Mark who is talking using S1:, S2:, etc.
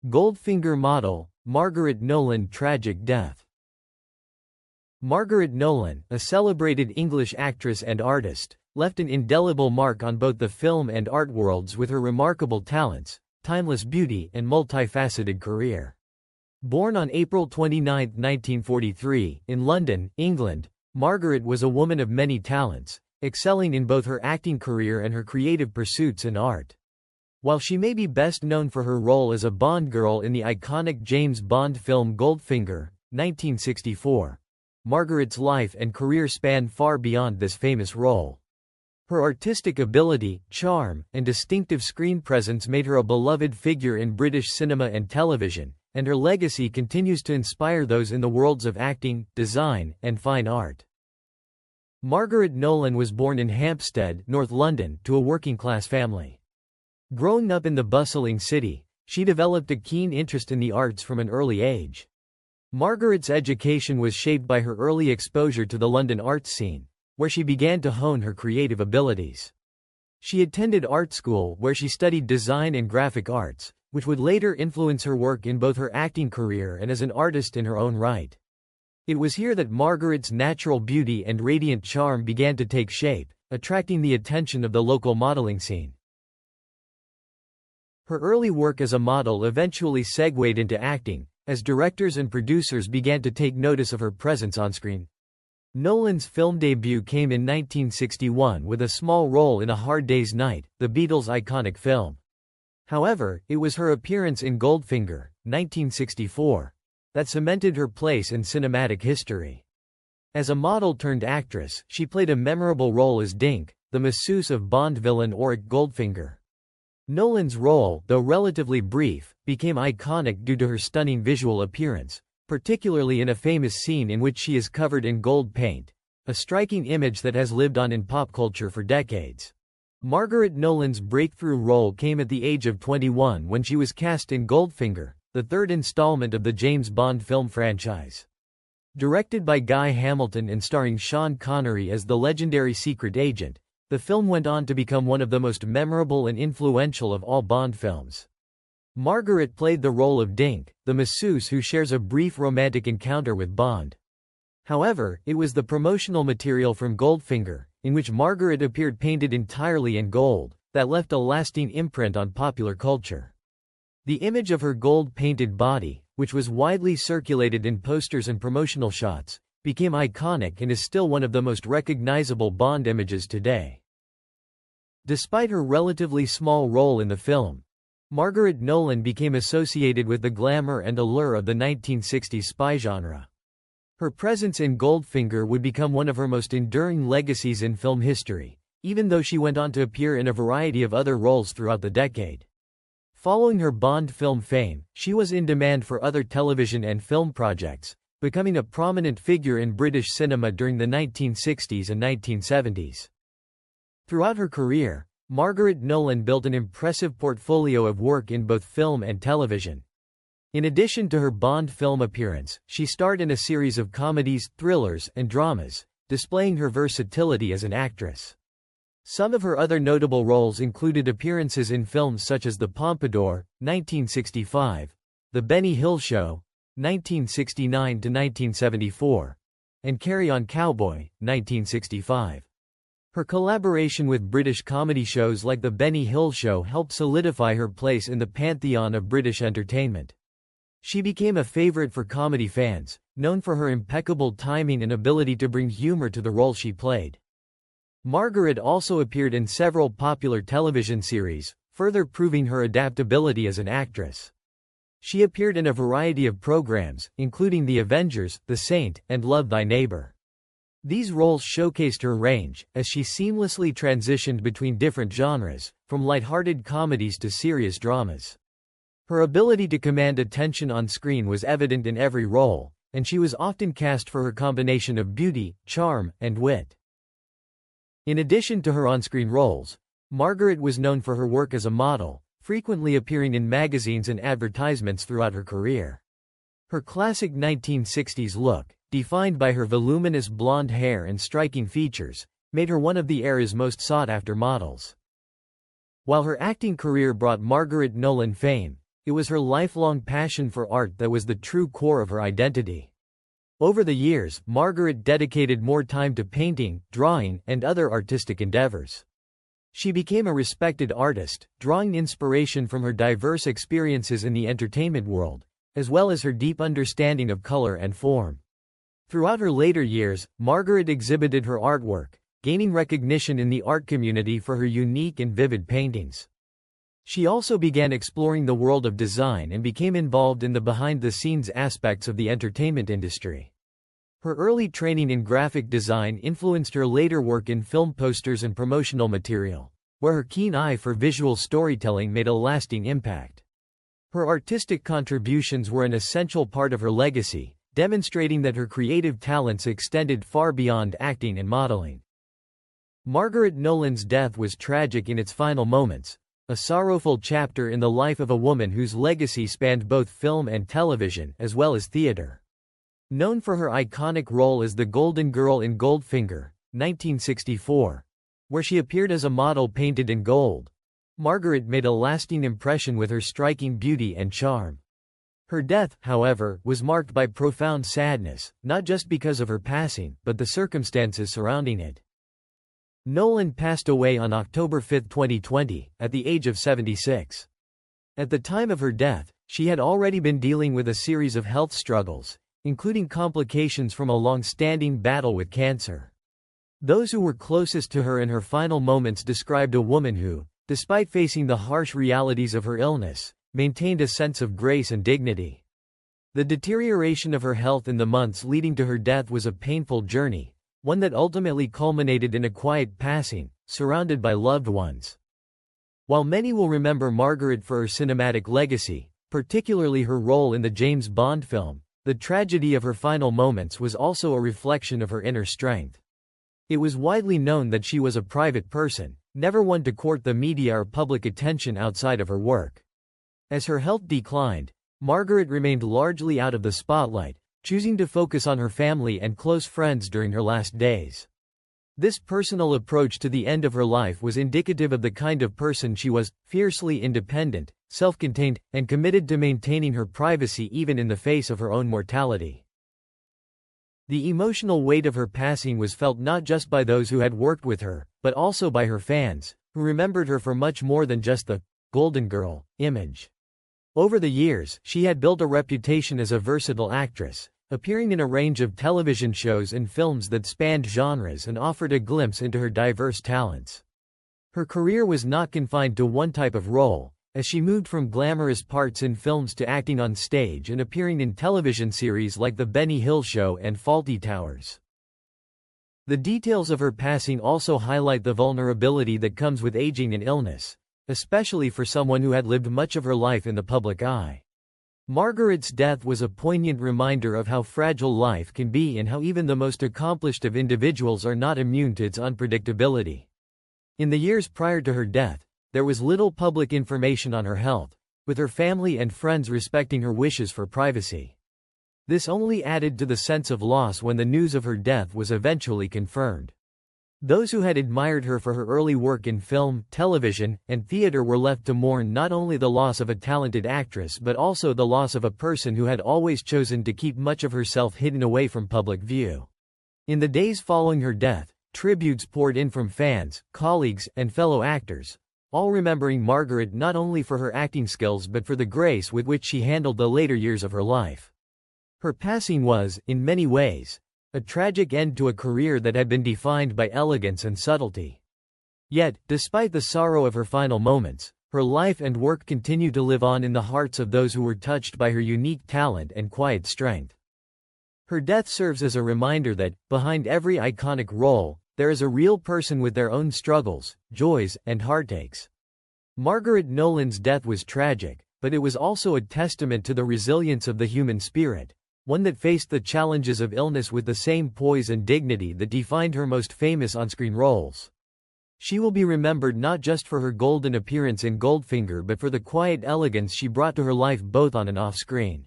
S1: Goldfinger model, Margaret Nolan tragic death. Margaret Nolan, a celebrated English actress and artist, left an indelible mark on both the film and art worlds with her remarkable talents, timeless beauty and multifaceted career. Born on April 29, 1943, in London, England, Margaret was a woman of many talents, excelling in both her acting career and her creative pursuits in art. While she may be best known for her role as a Bond girl in the iconic James Bond film Goldfinger, 1964, Margaret's life and career span far beyond this famous role. Her artistic ability, charm, and distinctive screen presence made her a beloved figure in British cinema and television, and her legacy continues to inspire those in the worlds of acting, design, and fine art. Margaret Nolan was born in Hampstead, North London, to a working-class family. Growing up in the bustling city, she developed a keen interest in the arts from an early age. Margaret's education was shaped by her early exposure to the London arts scene, where she began to hone her creative abilities. She attended art school where she studied design and graphic arts, which would later influence her work in both her acting career and as an artist in her own right. It was here that Margaret's natural beauty and radiant charm began to take shape, attracting the attention of the local modeling scene. Her early work as a model eventually segued into acting, as directors and producers began to take notice of her presence on screen. Nolan's film debut came in 1961 with a small role in A Hard Day's Night, the Beatles' iconic film. However, it was her appearance in Goldfinger, 1964, that cemented her place in cinematic history. As a model-turned-actress, she played a memorable role as Dink, the masseuse of Bond villain Auric Goldfinger. Nolan's role, though relatively brief, became iconic due to her stunning visual appearance, particularly in a famous scene in which she is covered in gold paint, a striking image that has lived on in pop culture for decades. Margaret Nolan's breakthrough role came at the age of 21 when she was cast in Goldfinger, the third installment of the James Bond film franchise. Directed by Guy Hamilton and starring Sean Connery as the legendary secret agent, the film went on to become one of the most memorable and influential of all Bond films. Margaret played the role of Dink, the masseuse who shares a brief romantic encounter with Bond. However, it was the promotional material from Goldfinger, in which Margaret appeared painted entirely in gold, that left a lasting imprint on popular culture. The image of her gold-painted body, which was widely circulated in posters and promotional shots, became iconic and is still one of the most recognizable Bond images today. Despite her relatively small role in the film, Margaret Nolan became associated with the glamour and allure of the 1960s spy genre. Her presence in Goldfinger would become one of her most enduring legacies in film history, even though she went on to appear in a variety of other roles throughout the decade. Following her Bond film fame, she was in demand for other television and film projects, becoming a prominent figure in British cinema during the 1960s and 1970s. Throughout her career, Margaret Nolan built an impressive portfolio of work in both film and television. In addition to her Bond film appearance, she starred in a series of comedies, thrillers, and dramas, displaying her versatility as an actress. Some of her other notable roles included appearances in films such as The Pompadour, 1965, The Benny Hill Show, 1969–1974, and Carry On Cowboy, 1965. Her collaboration with British comedy shows like The Benny Hill Show helped solidify her place in the pantheon of British entertainment. She became a favorite for comedy fans, known for her impeccable timing and ability to bring humor to the role she played. Margaret also appeared in several popular television series, further proving her adaptability as an actress. She appeared in a variety of programs, including The Avengers, The Saint, and Love Thy Neighbor. These roles showcased her range, as she seamlessly transitioned between different genres, from lighthearted comedies to serious dramas. Her ability to command attention on screen was evident in every role, and she was often cast for her combination of beauty, charm, and wit. In addition to her on-screen roles, Margaret was known for her work as a model, frequently appearing in magazines and advertisements throughout her career. Her classic 1960s look, defined by her voluminous blonde hair and striking features, made her one of the era's most sought-after models. While her acting career brought Margaret Nolan fame, It was her lifelong passion for art that was the true core of her identity. Over the years, Margaret dedicated more time to painting, drawing, and other artistic endeavors. She became a respected artist, drawing inspiration from her diverse experiences in the entertainment world, as well as her deep understanding of color and form. Throughout her later years, Margaret exhibited her artwork, gaining recognition in the art community for her unique and vivid paintings. She also began exploring the world of design and became involved in the behind-the-scenes aspects of the entertainment industry. Her early training in graphic design influenced her later work in film posters and promotional material, where her keen eye for visual storytelling made a lasting impact. Her artistic contributions were an essential part of her legacy, demonstrating that her creative talents extended far beyond acting and modeling. Margaret Nolan's death was tragic in its final moments, a sorrowful chapter in the life of a woman whose legacy spanned both film and television as well as theater. Known for her iconic role as the Golden Girl in Goldfinger, 1964, where she appeared as a model painted in gold, Margaret made a lasting impression with her striking beauty and charm. Her death, however, was marked by profound sadness, not just because of her passing, but the circumstances surrounding it. Nolan passed away on October 5, 2020, at the age of 76. At the time of her death, she had already been dealing with a series of health struggles, including complications from a long-standing battle with cancer. Those who were closest to her in her final moments described a woman who, despite facing the harsh realities of her illness, maintained a sense of grace and dignity. The deterioration of her health in the months leading to her death was a painful journey, one that ultimately culminated in a quiet passing, surrounded by loved ones. While many will remember Margaret for her cinematic legacy, particularly her role in the James Bond film, the tragedy of her final moments was also a reflection of her inner strength. It was widely known that she was a private person, never one to court the media or public attention outside of her work. As her health declined, Margaret remained largely out of the spotlight, choosing to focus on her family and close friends during her last days. This personal approach to the end of her life was indicative of the kind of person she was: fiercely independent, self-contained, and committed to maintaining her privacy even in the face of her own mortality. The emotional weight of her passing was felt not just by those who had worked with her, but also by her fans, who remembered her for much more than just the Golden Girl image. Over the years, she had built a reputation as a versatile actress, appearing in a range of television shows and films that spanned genres and offered a glimpse into her diverse talents. Her career was not confined to one type of role, as she moved from glamorous parts in films to acting on stage and appearing in television series like The Benny Hill Show and Fawlty Towers. The details of her passing also highlight the vulnerability that comes with aging and illness, especially for someone who had lived much of her life in the public eye. Margaret's death was a poignant reminder of how fragile life can be and how even the most accomplished of individuals are not immune to its unpredictability. In the years prior to her death, there was little public information on her health, with her family and friends respecting her wishes for privacy. This only added to the sense of loss when the news of her death was eventually confirmed. Those who had admired her for her early work in film, television, and theater were left to mourn not only the loss of a talented actress but also the loss of a person who had always chosen to keep much of herself hidden away from public view. In the days following her death, tributes poured in from fans, colleagues, and fellow actors, all remembering Margaret not only for her acting skills but for the grace with which she handled the later years of her life. Her passing was, in many ways, a tragic end to a career that had been defined by elegance and subtlety. Yet, despite the sorrow of her final moments, her life and work continue to live on in the hearts of those who were touched by her unique talent and quiet strength. Her death serves as a reminder that, behind every iconic role, there is a real person with their own struggles, joys, and heartaches. Margaret Nolan's death was tragic, but it was also a testament to the resilience of the human spirit, one that faced the challenges of illness with the same poise and dignity that defined her most famous on-screen roles. She will be remembered not just for her golden appearance in Goldfinger but for the quiet elegance she brought to her life both on and off-screen.